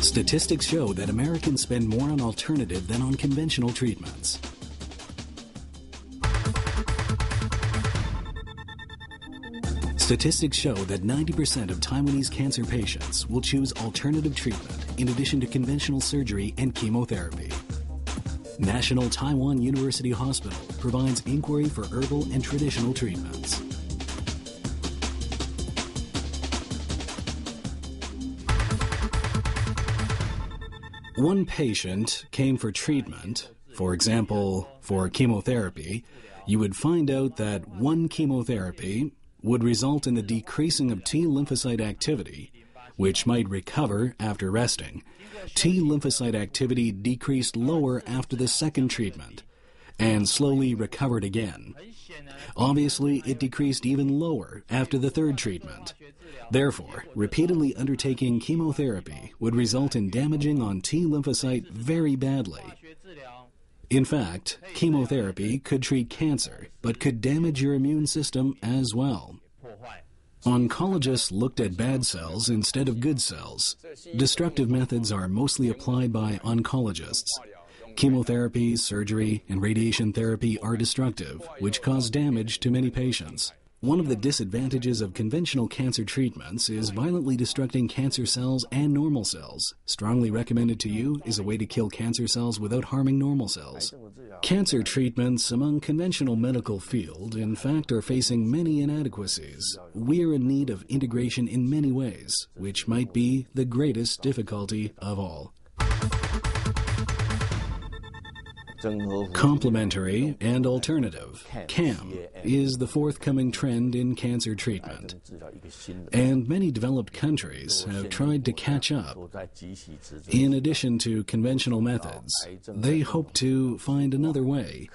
Statistics show that Americans spend more on alternative than on conventional treatments. Statistics show that 90% of Taiwanese cancer patients will choose alternative treatment in addition to conventional surgery and chemotherapy. National Taiwan University Hospital provides inquiry for herbal and traditional treatments. One patient came for treatment, for example, for chemotherapy. You would find out that one chemotherapy would result in the decreasing of T lymphocyte activity, which might recover after resting. T lymphocyte activity decreased lower after the second treatment and slowly recovered again. Obviously, it decreased even lower after the third treatment. Therefore, repeatedly undertaking chemotherapy would result in damaging on T lymphocyte very badly. In fact, chemotherapy could treat cancer, but could damage your immune system as well. Oncologists looked at bad cells instead of good cells. Destructive methods are mostly applied by oncologists. Chemotherapy, surgery, and radiation therapy are destructive, which cause damage to many patients. One of the disadvantages of conventional cancer treatments is violently destructing cancer cells and normal cells. Strongly recommended to you is a way to kill cancer cells without harming normal cells. Cancer treatments among conventional medical field, in fact, are facing many inadequacies. We are in need of integration in many ways, which might be the greatest difficulty of all. Complementary and alternative, CAM, is the forthcoming trend in cancer treatment. And many developed countries have tried to catch up. In addition to conventional methods, they hope to find another way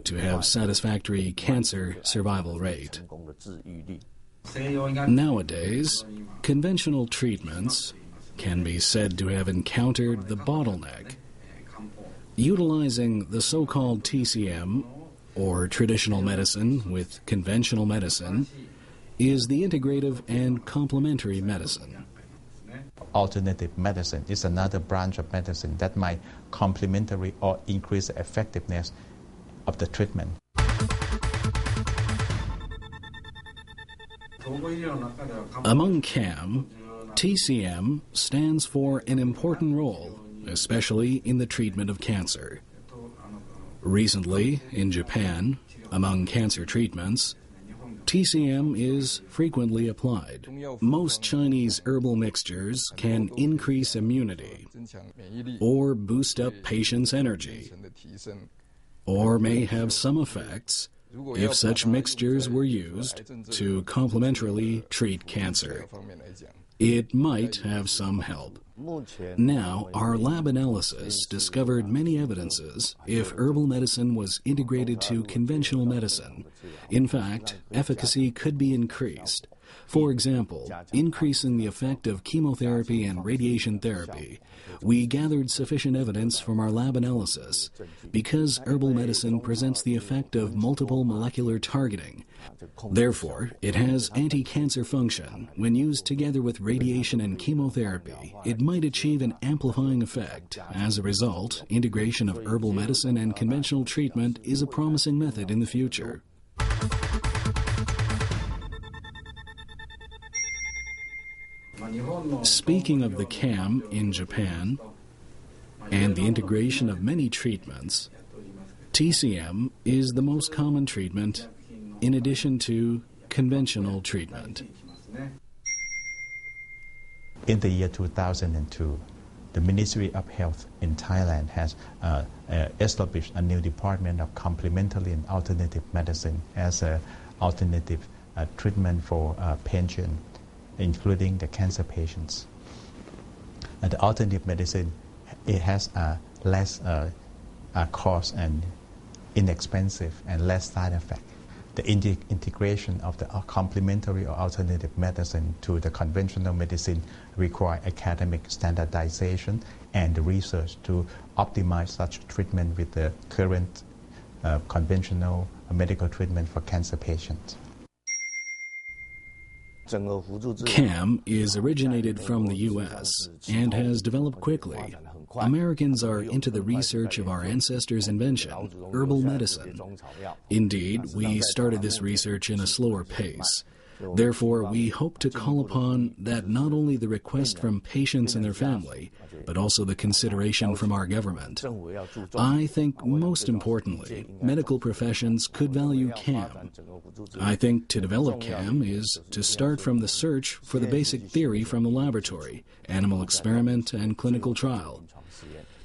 to have satisfactory cancer survival rate. Nowadays, conventional treatments can be said to have encountered the bottleneck. Utilizing the so-called TCM, or traditional medicine with conventional medicine, is the integrative and complementary medicine. Alternative medicine is another branch of medicine that might complementary or increase the effectiveness of the treatment. Among CAM, TCM stands for an important role, especially in the treatment of cancer. Recently, in Japan, among cancer treatments, TCM is frequently applied. Most Chinese herbal mixtures can increase immunity or boost up patients' energy, or may have some effects if such mixtures were used to complementarily treat cancer. It might have some help. Now, our lab analysis discovered many evidences if herbal medicine was integrated to conventional medicine. In fact, efficacy could be increased. For example, increasing the effect of chemotherapy and radiation therapy. We gathered sufficient evidence from our lab analysis because herbal medicine presents the effect of multiple molecular targeting. Therefore, it has anti-cancer function. When used together with radiation and chemotherapy, it might achieve an amplifying effect. As a result, integration of herbal medicine and conventional treatment is a promising method in the future. Speaking of the CAM in Japan and the integration of many treatments, TCM is the most common treatment in addition to conventional treatment. In the year 2002, the Ministry of Health in Thailand has established a new department of complementary and alternative medicine as an alternative treatment for patients, including the cancer patients. And the alternative medicine, it has less cost and inexpensive and less side effect. The integration of the complementary or alternative medicine to the conventional medicine require academic standardization and research to optimize such treatment with the current conventional medical treatment for cancer patients. CAM is originated from the U.S. and has developed quickly. Americans are into the research of our ancestors' invention, herbal medicine. Indeed, we started this research in a slower pace. Therefore, we hope to call upon that not only the request from patients and their family, but also the consideration from our government. I think most importantly, medical professions could value CAM. I think to develop CAM is to start from the search for the basic theory from the laboratory, animal experiment, and clinical trial.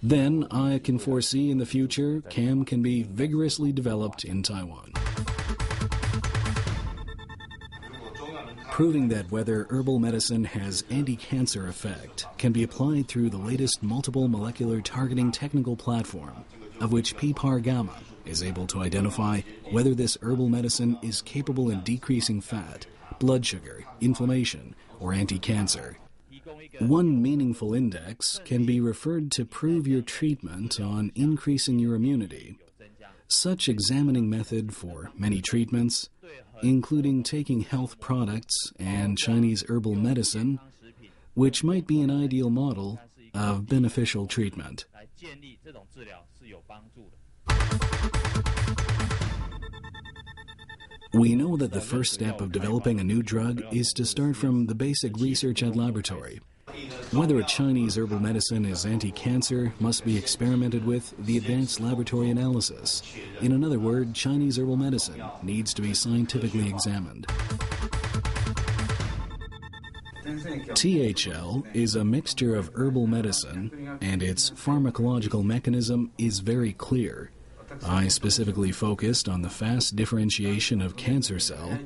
Then I can foresee in the future CAM can be vigorously developed in Taiwan. Proving that whether herbal medicine has anti-cancer effect can be applied through the latest multiple molecular targeting technical platform, of which PPAR-gamma is able to identify whether this herbal medicine is capable in decreasing fat, blood sugar, inflammation, or anti-cancer. One meaningful index can be referred to prove your treatment on increasing your immunity. Such examining method for many treatments, including taking health products and Chinese herbal medicine, which might be an ideal model of beneficial treatment. We know that the first step of developing a new drug is to start from the basic research at laboratory. Whether a Chinese herbal medicine is anti-cancer must be experimented with the advanced laboratory analysis. In another word, Chinese herbal medicine needs to be scientifically examined. THL is a mixture of herbal medicine, and its pharmacological mechanism is very clear. I specifically focused on the fast differentiation of cancer cell.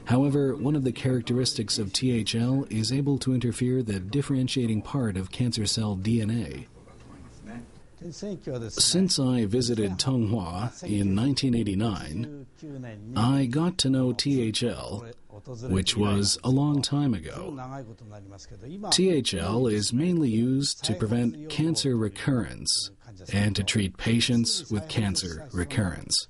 However, one of the characteristics of THL is able to interfere the differentiating part of cancer cell DNA. Since I visited Tonghua in 1989, I got to know THL, which was a long time ago. THL is mainly used to prevent cancer recurrence and to treat patients with cancer recurrence.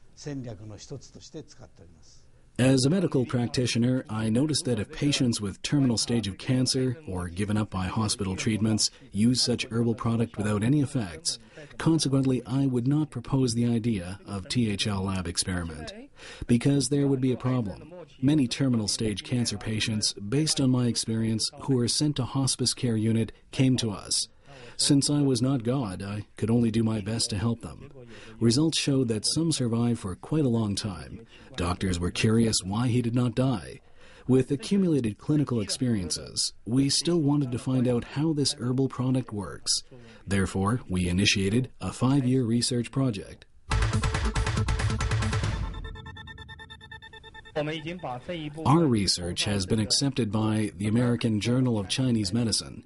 As a medical practitioner, I noticed that if patients with terminal stage of cancer or given up by hospital treatments use such herbal product without any effects, consequently I would not propose the idea of THL lab experiment, because there would be a problem. Many terminal stage cancer patients, based on my experience, who were sent to hospice care unit, came to us. Since I was not God, I could only do my best to help them. Results showed that some survived for quite a long time. Doctors were curious why he did not die. With accumulated clinical experiences, we still wanted to find out how this herbal product works. Therefore, we initiated a 5-year research project. Our research has been accepted by the American Journal of Chinese Medicine,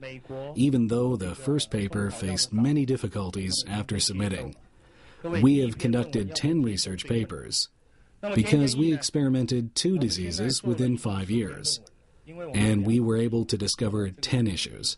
even though the first paper faced many difficulties after submitting. We have conducted 10 research papers because we experimented 2 diseases within 5 years, and we were able to discover 10 issues.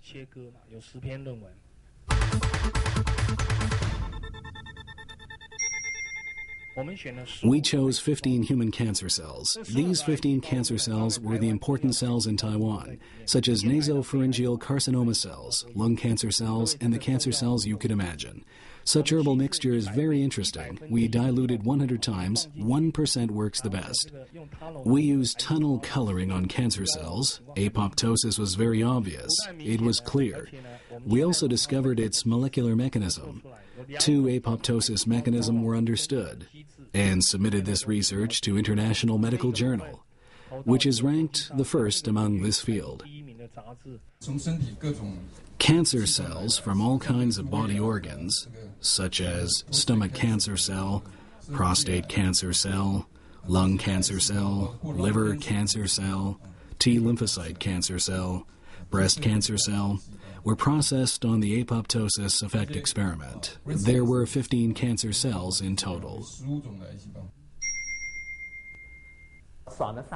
We chose 15 human cancer cells. These 15 cancer cells were the important cells in Taiwan, such as nasopharyngeal carcinoma cells, lung cancer cells, and the cancer cells you could imagine. Such herbal mixture is very interesting. We diluted 100 times, 1% works the best. We used tunnel coloring on cancer cells. Apoptosis was very obvious. It was clear. We also discovered its molecular mechanism. 2 apoptosis mechanisms were understood, and submitted this research to International Medical Journal, which is ranked the first among this field. Cancer cells from all kinds of body organs, such as stomach cancer cell, prostate cancer cell, lung cancer cell, liver cancer cell, T lymphocyte cancer cell, breast cancer cell, were processed on the apoptosis effect experiment. There were 15 cancer cells in total.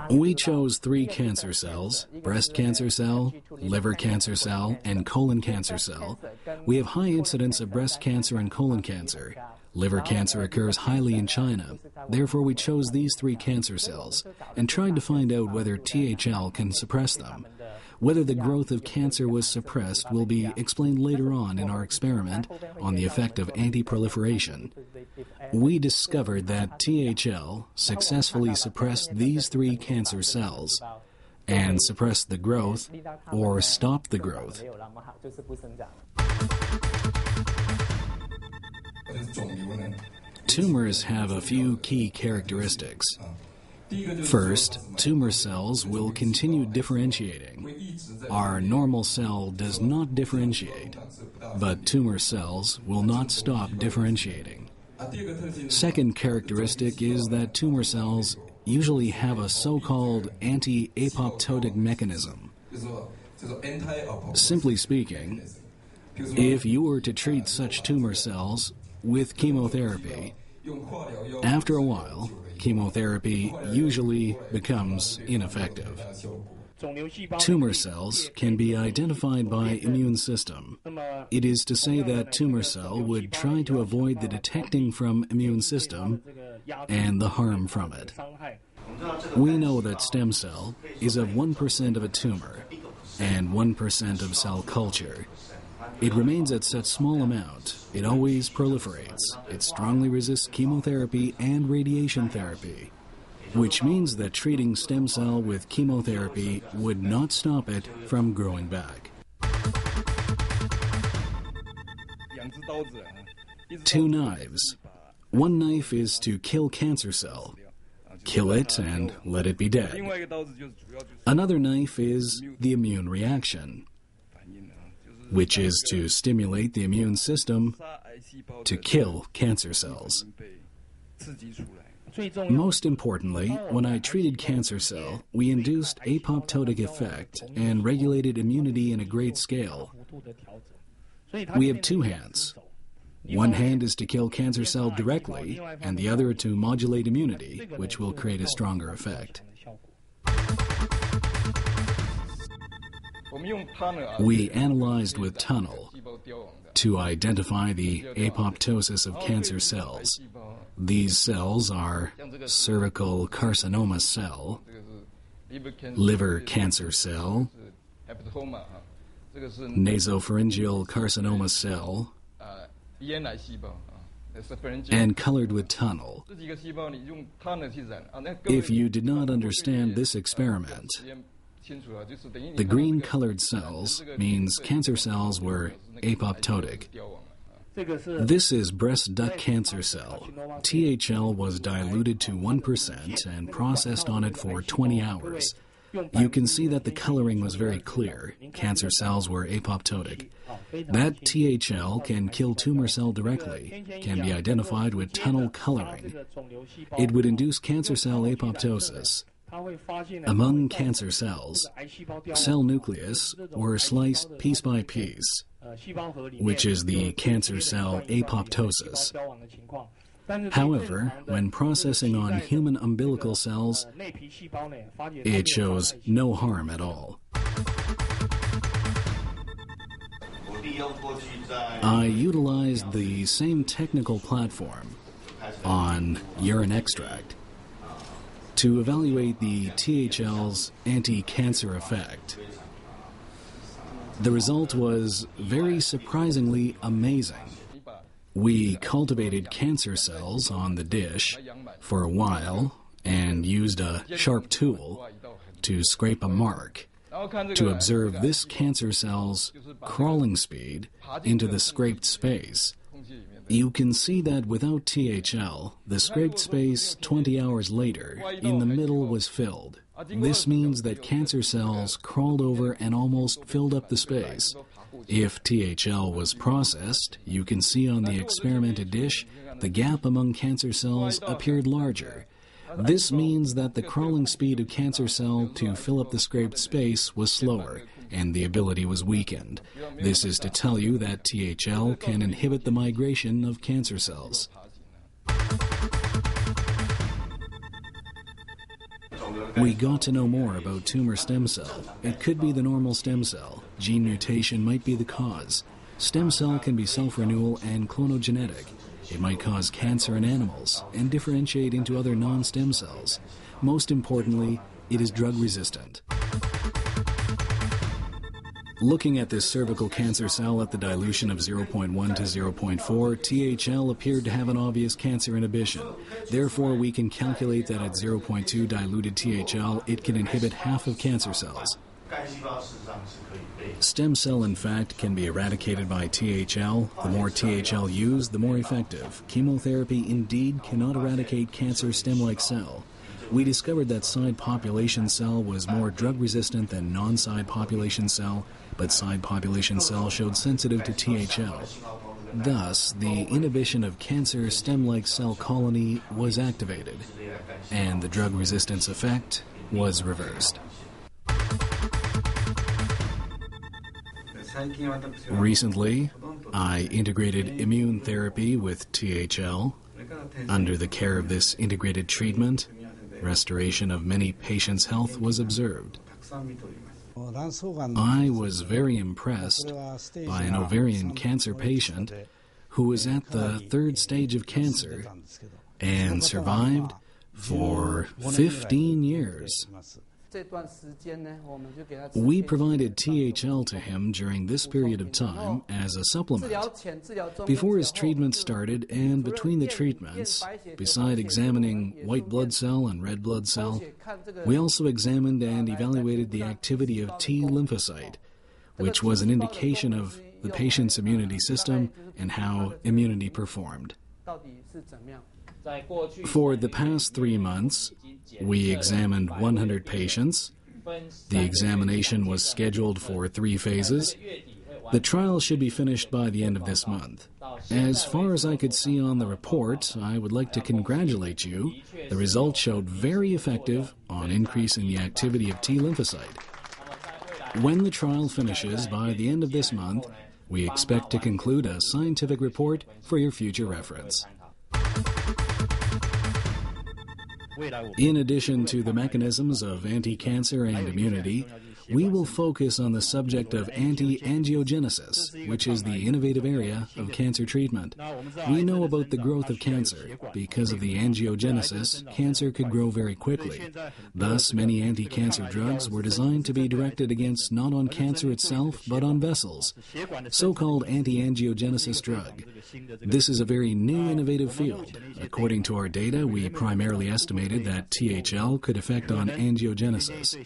We chose 3 cancer cells: breast cancer cell, liver cancer cell, and colon cancer cell. We have high incidence of breast cancer and colon cancer. Liver cancer occurs highly in China. Therefore, we chose these 3 cancer cells and tried to find out whether THL can suppress them. Whether the growth of cancer was suppressed will be explained later on in our experiment on the effect of anti-proliferation. We discovered that THL successfully suppressed these 3 cancer cells and suppressed the growth or stopped the growth. Tumors have a few key characteristics. First, tumor cells will continue differentiating. Our normal cell does not differentiate, but tumor cells will not stop differentiating. Second characteristic is that tumor cells usually have a so-called anti-apoptotic mechanism. Simply speaking, if you were to treat such tumor cells with chemotherapy, after a while, chemotherapy usually becomes ineffective. Tumor cells can be identified by immune system. It is to say that tumor cell would try to avoid the detecting from immune system and the harm from it. We know that stem cell is of 1% of a tumor and 1% of cell culture. It remains at such small amount, it always proliferates. It strongly resists chemotherapy and radiation therapy, which means that treating stem cell with chemotherapy would not stop it from growing back. 2 knives. One knife is to kill cancer cell. Kill it and let it be dead. Another knife is the immune reaction, which is to stimulate the immune system to kill cancer cells. Most importantly, when I treated cancer cell, we induced apoptotic effect and regulated immunity in a great scale. We have 2 hands. One hand is to kill cancer cell directly, and the other to modulate immunity, which will create a stronger effect. We analyzed with tunnel to identify the apoptosis of cancer cells. These cells are cervical carcinoma cell, liver cancer cell, nasopharyngeal carcinoma cell, and colored with tunnel. If you did not understand this experiment, the green-colored cells means cancer cells were apoptotic. This is breast duct cancer cell. THL was diluted to 1% and processed on it for 20 hours. You can see that the coloring was very clear. Cancer cells were apoptotic. That THL can kill tumor cell directly, can be identified with tunnel coloring. It would induce cancer cell apoptosis. Among cancer cells, cell nucleus were sliced piece by piece, which is the cancer cell apoptosis. However, when processing on human umbilical cells, it shows no harm at all. I utilized the same technical platform on urine extract to evaluate the THL's anti-cancer effect. The result was very surprisingly amazing. We cultivated cancer cells on the dish for a while and used a sharp tool to scrape a mark to observe this cancer cell's crawling speed into the scraped space. You can see that without THL, the scraped space 20 hours later in the middle was filled. This means that cancer cells crawled over and almost filled up the space. If THL was processed, you can see on the experimented dish, the gap among cancer cells appeared larger. This means that the crawling speed of cancer cell to fill up the scraped space was slower, and the ability was weakened. This is to tell you that THL can inhibit the migration of cancer cells. We got to know more about tumor stem cell. It could be the normal stem cell. Gene mutation might be the cause. Stem cell can be self-renewal and clonogenetic. It might cause cancer in animals and differentiate into other non-stem cells. Most importantly, it is drug resistant. Looking at this cervical cancer cell at the dilution of 0.1 to 0.4, THL appeared to have an obvious cancer inhibition. Therefore, we can calculate that at 0.2 diluted THL, it can inhibit half of cancer cells. Stem cell, in fact, can be eradicated by THL. The more THL used, the more effective. Chemotherapy indeed cannot eradicate cancer stem-like cell. We discovered that side population cell was more drug-resistant than non-side population cell, but side population cell showed sensitive to THL. Thus, the inhibition of cancer stem-like cell colony was activated, and the drug resistance effect was reversed. Recently, I integrated immune therapy with THL. Under the care of this integrated treatment, restoration of many patients' health was observed. I was very impressed by an ovarian cancer patient who was at the 3rd stage of cancer and survived for 15 years. We provided THL to him during this period of time as a supplement. Before his treatment started and between the treatments, beside examining white blood cell and red blood cell, we also examined and evaluated the activity of T lymphocyte, which was an indication of the patient's immunity system and how immunity performed. For the past 3 months, we examined 100 patients. The examination was scheduled for 3 phases. The trial should be finished by the end of this month. As far as I could see on the report, I would like to congratulate you. The results showed very effective on increasing the activity of T lymphocyte. When the trial finishes by the end of this month, we expect to conclude a scientific report for your future reference. In addition to the mechanisms of anti-cancer and immunity, we will focus on the subject of anti-angiogenesis, which is the innovative area of cancer treatment. We know about the growth of cancer. Because of the angiogenesis, cancer could grow very quickly. Thus, many anti-cancer drugs were designed to be directed against not on cancer itself, but on vessels, so-called anti-angiogenesis drug. This is a very new innovative field. According to our data, we primarily estimated that THL could affect on angiogenesis.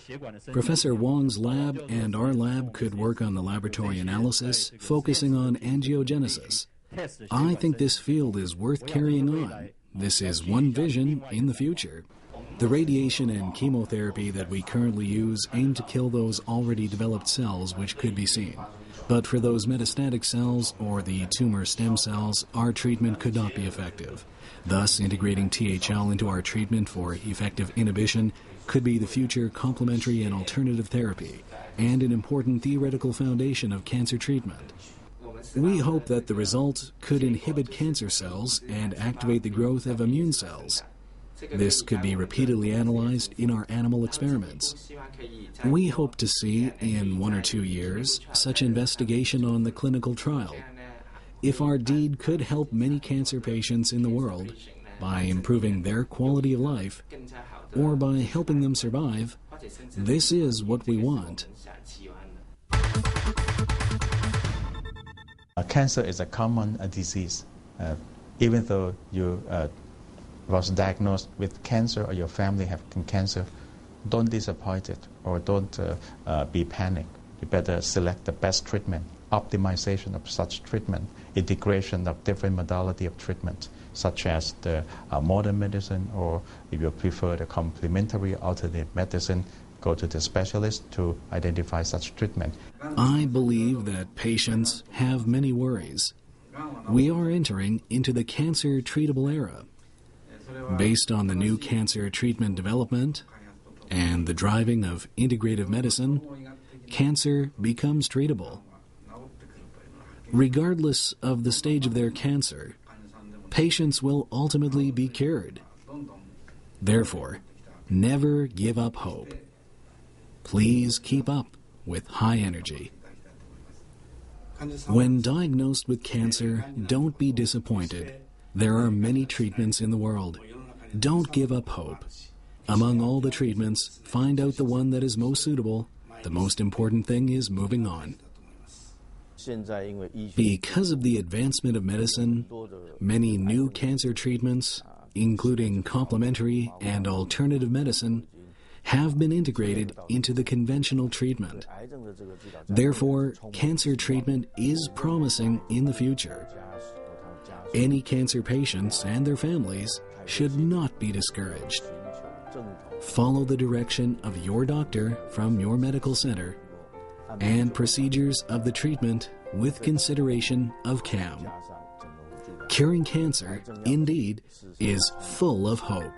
Professor Wong's lab and our lab could work on the laboratory analysis, focusing on angiogenesis. I think this field is worth carrying on. This is one vision in the future. The radiation and chemotherapy that we currently use aim to kill those already developed cells which could be seen. But for those metastatic cells or the tumor stem cells, our treatment could not be effective. Thus, integrating THL into our treatment for effective inhibition could be the future complementary and alternative therapy, and an important theoretical foundation of cancer treatment. We hope that the result could inhibit cancer cells and activate the growth of immune cells. This could be repeatedly analyzed in our animal experiments. We hope to see, in 1 or 2 years, such investigation on the clinical trial. If our deed could help many cancer patients in the world by improving their quality of life, or by helping them survive, this is what we want. Cancer is a common disease. Even though you was diagnosed with cancer or your family have cancer, don't disappoint it or don't be panicked. You better select the best treatment, optimization of such treatment, integration of different modality of treatment, such as the modern medicine, or if you prefer the complementary alternative medicine, go to the specialist to identify such treatment. I believe that patients have many worries. We are entering into the cancer treatable era. Based on the new cancer treatment development and the driving of integrative medicine, cancer becomes treatable. Regardless of the stage of their cancer, patients will ultimately be cured. Therefore, never give up hope. Please keep up with high energy. When diagnosed with cancer, don't be disappointed. There are many treatments in the world. Don't give up hope. Among all the treatments, find out the one that is most suitable. The most important thing is moving on. Because of the advancement of medicine, many new cancer treatments, including complementary and alternative medicine, have been integrated into the conventional treatment. Therefore, cancer treatment is promising in the future. Any cancer patients and their families should not be discouraged. Follow the direction of your doctor from your medical center and procedures of the treatment with consideration of CAM. Curing cancer, indeed, is full of hope.